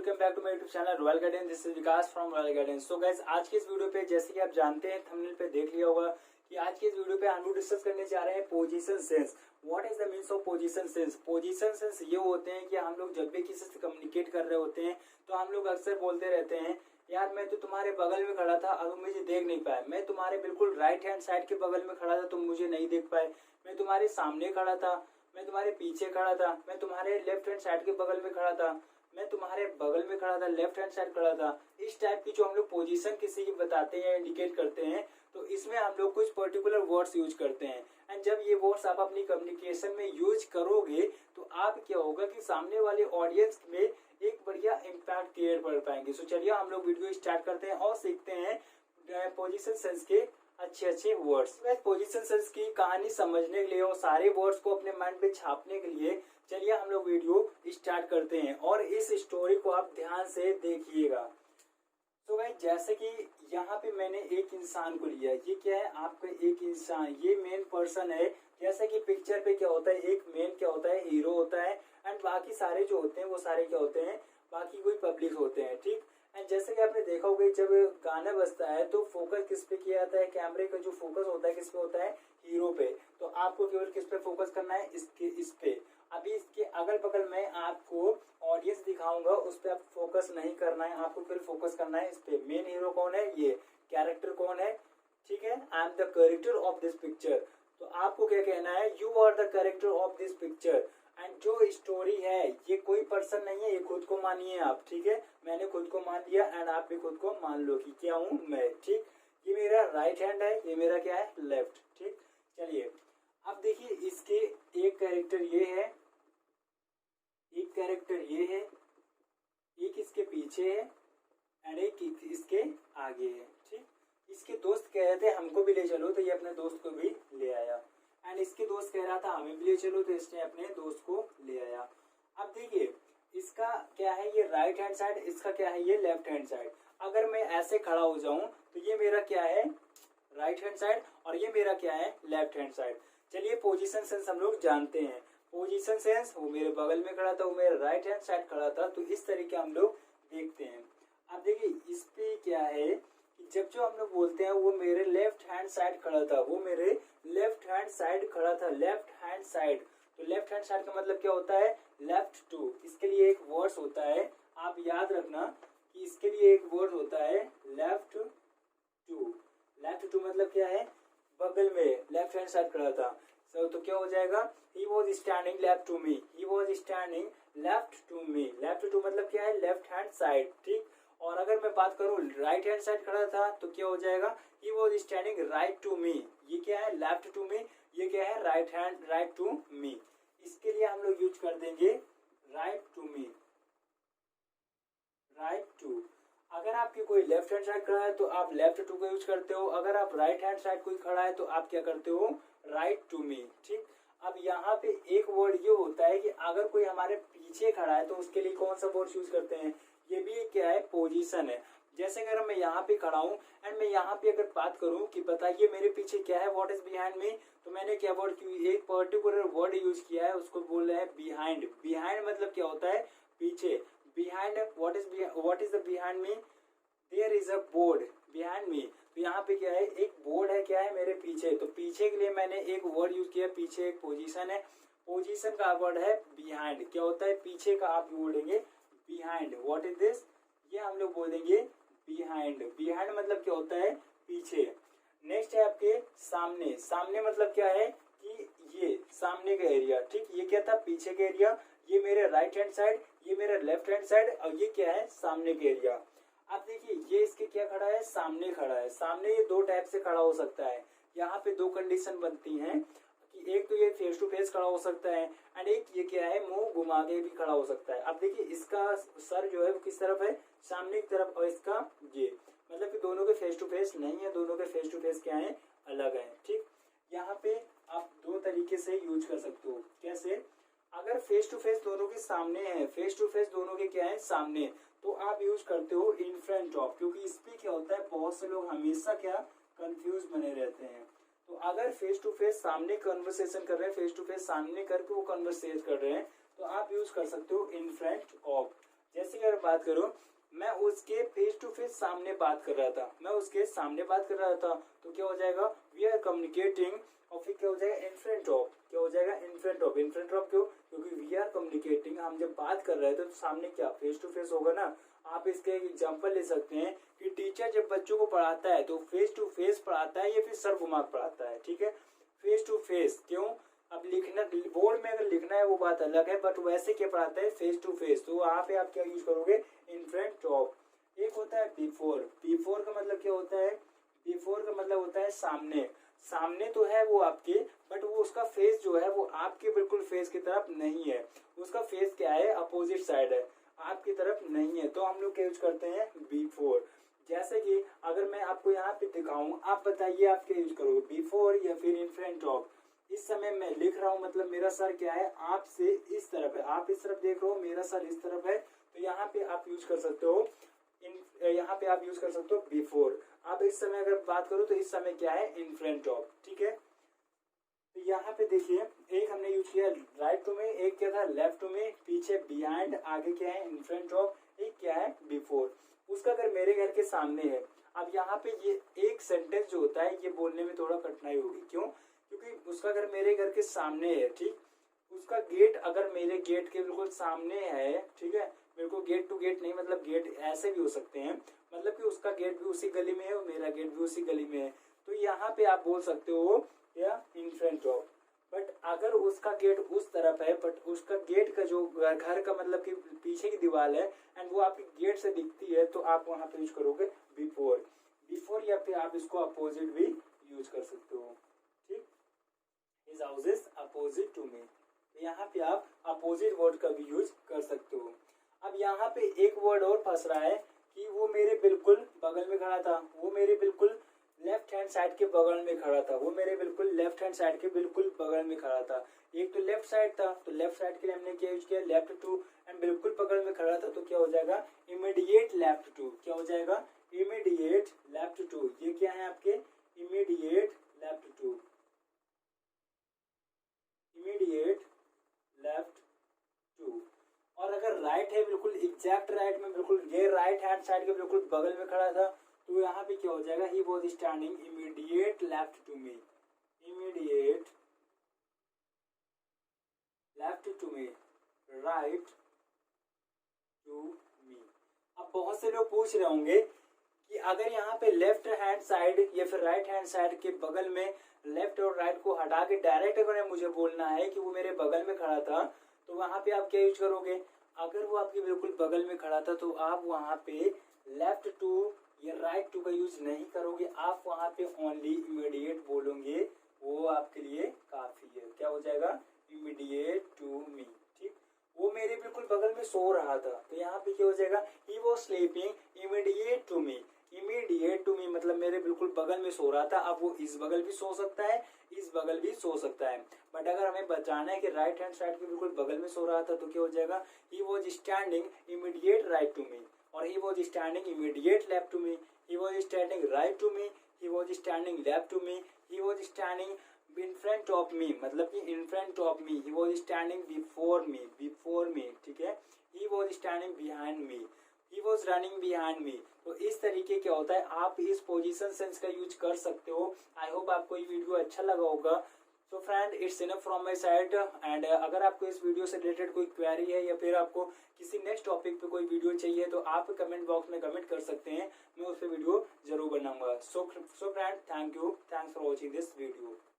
Welcome back to my YouTube channel Royal Garden. This is Vikas from Royal Garden. So guys, आज के इस video पे जैसे कि आप जानते हैं, थंबनेल पे देख लिया होगा कि आज के इस वीडियो पे हम लोग डिस्कस करने जा रहे हैं position sense. What is the means of position sense? Position sense ये होते हैं कि हम लोग जब भी किसी से कम्युनिकेट कर रहे होते हैं तो हम लोग अक्सर बोलते रहते हैं, यार मैं तो तुम्हारे बगल में खड़ा था, अब मुझे देख नहीं पाया। मैं तुम्हारे बिल्कुल राइट हैंड साइड के बगल में खड़ा था, तुम मुझे नहीं देख पाए। मैं तुम्हारे सामने खड़ा था, मैं तुम्हारे पीछे खड़ा था, मैं तुम्हारे लेफ्ट हैंड साइड के बगल में खड़ा था, मैं तुम्हारे बगल में खड़ा था, लेफ्ट हैंड साइड खड़ा था। इस टाइप की जो हम लोग पोजीशन किसी की बताते हैं, इंडिकेट करते हैं, तो इसमें हम लोग कुछ पर्टिकुलर वर्ड्स यूज करते हैं। एंड जब ये वर्ड्स आप अपनी कम्युनिकेशन में यूज करोगे तो आप क्या होगा कि सामने वाले ऑडियंस में एक बढ़िया इम्पैक्ट क्रिएट कर पाएंगे। सो चलिए हम लोग वीडियो स्टार्ट करते हैं और सीखते हैं पोजीशन सेंस के अच्छे वर्ड्स। पोजीशन सेंस की कहानी समझने के लिए और सारे वर्ड्स को अपने माइंड पे छापने के लिए चलिए हम लोग वीडियो स्टार्ट करते हैं और इस स्टोरी को आप ध्यान से देखिएगा। तो भाई जैसे कि यहाँ पे मैंने एक इंसान को लिया, ये क्या है आपका एक इंसान, ये मेन पर्सन है। जैसे कि पिक्चर पे क्या होता है, एक मेन क्या होता है, हीरो होता है, एंड बाकी सारे जो होते हैं वो सारे क्या होते हैं, बाकी कोई पब्लिक होते हैं, ठीक। एंड जैसे कि आपने देखा होगा जब गाना बजता है तो फोकस किस पे किया जाता है, कैमरे का जो फोकस होता है किस पे होता है, हीरो पे। तो आपको केवल किस पे फोकस करना है, इस पे। अभी इसके अगल बगल में आपको ऑडियंस दिखाऊंगा, उस पर आप फोकस नहीं करना है, आपको फिर फोकस करना है इस पे। मेन हीरो कौन है, ये कैरेक्टर कौन है, ठीक है, I am the character of this picture. तो आपको क्या कहना है, you are the character of this picture. And जो स्टोरी है ये कोई पर्सन नहीं है, ये खुद को मानिए आप, ठीक है। मैंने खुद को मान लिया एंड आप भी खुद को मान लो कि क्या हूं मैं, ठीक। ये मेरा राइट हैंड है, ये मेरा क्या है, लेफ्ट, ठीक। चलिए अब देखिए, इसके एक कैरेक्टर ये है, एक कैरेक्टर ये है, एक इसके पीछे है एंड एक इसके आगे है, ठीक। इसके दोस्त कह रहे थे हमको भी ले चलो, तो ये अपने दोस्त को भी ले आया। एंड इसके दोस्त कह रहा था हमें भी ले चलो, तो इसने अपने दोस्त को ले आया। अब देखिए इसका क्या है, ये राइट हैंड साइड, इसका क्या है, ये लेफ्ट हैंड साइड। अगर मैं ऐसे खड़ा हो जाऊं तो ये मेरा क्या है, राइट हैंड साइड, और ये मेरा क्या है, लेफ्ट हैंड साइड। चलिए पोजीशन सेंस हम लोग जानते हैं। पोजीशन सेंस, वो मेरे बगल में खड़ा था, वो मेरे राइट हैंड साइड खड़ा था, तो इस तरीके हम लोग देखते हैं। अब देखिए इस पे क्या है कि जब जो हम लोग बोलते हैं वो मेरे लेफ्ट हैंड साइड खड़ा था, वो मेरे लेफ्ट हैंड साइड खड़ा था, लेफ्ट हैंड साइड। तो लेफ्ट हैंड साइड का मतलब क्या होता है, लेफ्ट टू। इसके लिए एक वर्ड होता है, आप याद रखना कि इसके लिए एक वर्ड होता है लेफ्ट टू। लेफ्ट टू मतलब क्या है, बगल में लेफ्ट हैंड साइड खड़ा था। तो क्या हो जाएगा, he was standing left to me, he was standing left to me। Left to मतलब क्या है, लेफ्ट हैंड साइड, ठीक। और अगर मैं बात करूं राइट हैंड साइड खड़ा था तो क्या हो जाएगा, he was standing right to me। ये क्या है, लेफ्ट टू मी, ये क्या है, राइट टू मी। इसके लिए हम लोग यूज कर देंगे right to me, right to. अगर आपकी कोई लेफ्ट हैंड साइड खड़ा है तो आप लेफ्ट टू का यूज करते हो, अगर आप राइट हैंड साइड कोई खड़ा है तो आप क्या करते हो, राइट टू मी, ठीक। अब यहाँ पे एक वर्ड ये होता है कि अगर कोई हमारे पीछे खड़ा है तो उसके लिए कौन सा वर्ड यूज करते हैं, ये भी क्या है, पोजीशन है। जैसे अगर मैं यहाँ पे खड़ा हूँ एंड मैं यहाँ पे अगर बात करूँ कि बताइए मेरे पीछे क्या है, व्हाट इज बिहाइंड मी, तो मैंने क्या वर्ड, एक पर्टिकुलर वर्ड यूज किया है, उसको बोल रहे हैं बिहाइंड। बिहाइंड मतलब क्या होता है, पीछे। Behind what is the behind me, there is a board behind me. तो यहाँ पे क्या है, एक बोर्ड है, क्या है, मेरे पीछे। तो पीछे के लिए मैंने एक वर्ड यूज किया, पीछे एक पोजीशन है, पोजीशन का वर्ड है बिहाइंड। क्या होता है, पीछे का आप बोलेंगे बिहाइंड। व्हाट इज दिस, ये हम लोग बोलेंगे बिहाइंड। बिहाइंड मतलब क्या होता है, पीछे। नेक्स्ट है आपके सामने। सामने मतलब क्या है कि ये सामने का एरिया, ठीक। ये क्या था, पीछे का एरिया, ये मेरे राइट हैंड साइड, ये मेरा लेफ्ट हैंड साइड, और ये क्या है, सामने का एरिया। अब देखिए ये इसके क्या खड़ा है, सामने खड़ा है। सामने ये दो टाइप से खड़ा हो सकता है, यहाँ पे दो कंडीशन बनती हैं कि एक तो ये फेस टू फेस खड़ा हो सकता है एंड एक ये क्या है, मुंह घुमा के भी खड़ा हो सकता है। अब देखिए इसका सर जो है वो किस तरफ है, सामने की तरफ, और इसका ये मतलब कि दोनों के फेस टू फेस नहीं है, दोनों के फेस टू फेस क्या है, अलग है, ठीक। यहाँ पे आप दो तरीके से यूज कर सकते हो। कैसे, अगर फेस टू फेस दोनों के सामने है, फेस टू फेस दोनों के क्या है, सामने, तो आप यूज करते हो इन फ्रंट ऑफ। क्योंकि इस पे क्या होता है, बहुत से लोग हमेशा क्या कंफ्यूज बने रहते हैं। तो अगर फेस टू फेस सामने कन्वर्सेशन कर रहे हैं, फेस टू फेस सामने करके वो कन्वर्सेट कर रहे हैं, तो आप यूज कर सकते हो इन फ्रंट ऑफ। जैसे अगर बात करूं, मैं उसके फेस टू फेस सामने बात कर रहा था, मैं उसके सामने बात कर रहा था, तो क्या हो जाएगा, वी आर कम्युनिकेटिंग, और फिर क्या हो जाएगा, इन फ्रंट ऑफ, क्या हो जाएगा, in front of. In front of क्यों, क्योंकि वी आर कम्युनिकेटिंग, हम जब बात कर रहे हैं तो सामने क्या फेस टू फेस होगा ना। आप इसके एक एग्जांपल ले सकते हैं कि टीचर जब बच्चों को पढ़ाता है तो फेस टू फेस पढ़ाता है या फिर सर घुमा पढ़ाता है, ठीक है, फेस टू फेस। क्यों, अब लिखना बोर्ड में अगर लिखना है वो बात अलग है, बट वैसे क्या पढ़ाता है, फेस टू फेस, तो वहां पे आप क्या यूज करोगे, इन फ्रंट ऑफ। एक होता है बिफोर, बिफोर का मतलब क्या होता है, बिफोर का मतलब होता है सामने, सामने तो है वो आपके, बट वो उसका फेस जो है वो आपके बिल्कुल फेस की तरफ नहीं है, उसका फेस क्या है, अपोजिट साइड है, आपकी तरफ नहीं है, तो हम लोग क्या यूज करते हैं, बिफोर। जैसे कि अगर मैं आपको यहाँ पे दिखाऊं, आप बताइए आप क्या यूज करोगे, बिफोर या फिर इन फ्रंट ऑफ। इस समय मैं लिख रहा हूँ, मतलब मेरा सर क्या है, आपसे इस तरफ है, आप इस तरफ देख रहे हो, मेरा सर इस तरफ है, तो यहाँ पे आप यूज कर सकते हो यहाँ पे आप यूज कर सकते हो बिफोर। आप इस समय अगर बात करो तो इस समय क्या है, इन फ्रंट ऑफ, ठीक है। तो यहाँ पे देखिए, एक हमने यूज किया राइट टू में, एक क्या था लेफ्ट टू में, पीछे बिहाइंड, आगे क्या है, इन फ्रंट ऑफ, एक क्या है, बिफोर। उसका अगर मेरे घर के सामने है, अब यहाँ पे ये एक सेंटेंस जो होता है ये बोलने में थोड़ा कठिनाई होगी, क्यों, क्योंकि उसका अगर मेरे घर के सामने है, ठीक, उसका गेट अगर मेरे गेट के बिल्कुल सामने है, ठीक है, मेरे को गेट टू गेट नहीं, मतलब गेट ऐसे भी हो सकते हैं, मतलब कि उसका गेट भी उसी गली में है और मेरा गेट भी उसी गली में है, तो यहाँ पे आप बोल सकते हो या इन फ्रंट ऑफ। बट अगर उसका गेट उस तरफ है, बट उसका गेट का जो घर का मतलब कि पीछे की दीवार है एंड वो आपके गेट से दिखती है, तो आप वहां पे यूज करोगे बिफोर, बिफोर, या फिर आप इसको अपोजिट भी यूज कर सकते हो, ठीक, his house is opposite to me, यहाँ पे आप अपोजिट वर्ड का भी यूज कर सकते हो। अब यहाँ पे एक वर्ड और फंस रहा है कि वो मेरे बिल्कुल बगल में खड़ा था, वो मेरे बिल्कुल लेफ्ट हैंड साइड के बगल में खड़ा था, वो मेरे बिल्कुल लेफ्ट हैंड साइड के बिल्कुल बगल में खड़ा था। एक तो लेफ्ट साइड था, तो लेफ्ट साइड के लिए हमने क्या यूज किया, लेफ्ट टू, एंड बिल्कुल बगल में खड़ा था, तो क्या हो जाएगा, इमीडिएट लेफ्ट टू, क्या हो जाएगा, इमीडिएट लेफ्ट टू। ये क्या है आपके, immediate left to, immediate left to. और अगर राइट है, बिल्कुल एग्जैक्ट राइट में, बिल्कुल ये राइट हैंड साइड के बिल्कुल बगल में खड़ा था, तो यहाँ पे क्या हो जाएगा, he was standing immediate left to me, immediate left to me, right to me. अब बहुत से लोग पूछ रहे होंगे कि अगर यहाँ पे लेफ्ट हैंड साइड या फिर राइट हैंड साइड के बगल में लेफ्ट और राइट को हटा के डायरेक्ट अगर मुझे बोलना है कि वो मेरे बगल में खड़ा था, तो वहां पे आप क्या यूज करोगे, अगर वो आपके बिल्कुल बगल में खड़ा था तो आप वहां पे लेफ्ट टू या राइट टू का यूज नहीं करोगे, आप वहां पे ओनली इमीडिएट बोलोगे, वो आपके लिए काफी है। क्या हो जाएगा, इमीडिएट टू मी, ठीक, वो मेरे बिल्कुल बगल में सो रहा था, तो यहाँ पे क्या हो जाएगा, he was sleeping immediate to me, immediate to me मतलब मेरे बिल्कुल बगल में सो रहा था। अब वो इस बगल भी सो सकता है, इस बगल भी सो सकता है, बट अगर हमें बताना है कि राइट हैंड साइड के बिल्कुल बगल में सो रहा था, तो क्या हो जाएगा, he was standing immediate right to me, और he was standing immediate left to me, he was standing right to me, he was standing left to me, he was standing in front of me मतलब कि in front of me, he was standing before me, before me, ठीक है, he was standing behind me, he was running behind me। तो इस तरीके क्या होता है, आप इस पोजीशन सेंस का यूज कर सकते हो। आई होप आपको ये वीडियो अच्छा लगा होगा। So friend, it's enough from my side, and अगर आपको इस वीडियो से रिलेटेड कोई क्वेरी है या फिर आपको किसी नेक्स्ट टॉपिक पे कोई वीडियो चाहिए, तो आप कमेंट बॉक्स में कमेंट कर सकते हैं, मैं उस पर वीडियो जरूर बनाऊंगा। So friend, thank you, thanks for watching this video.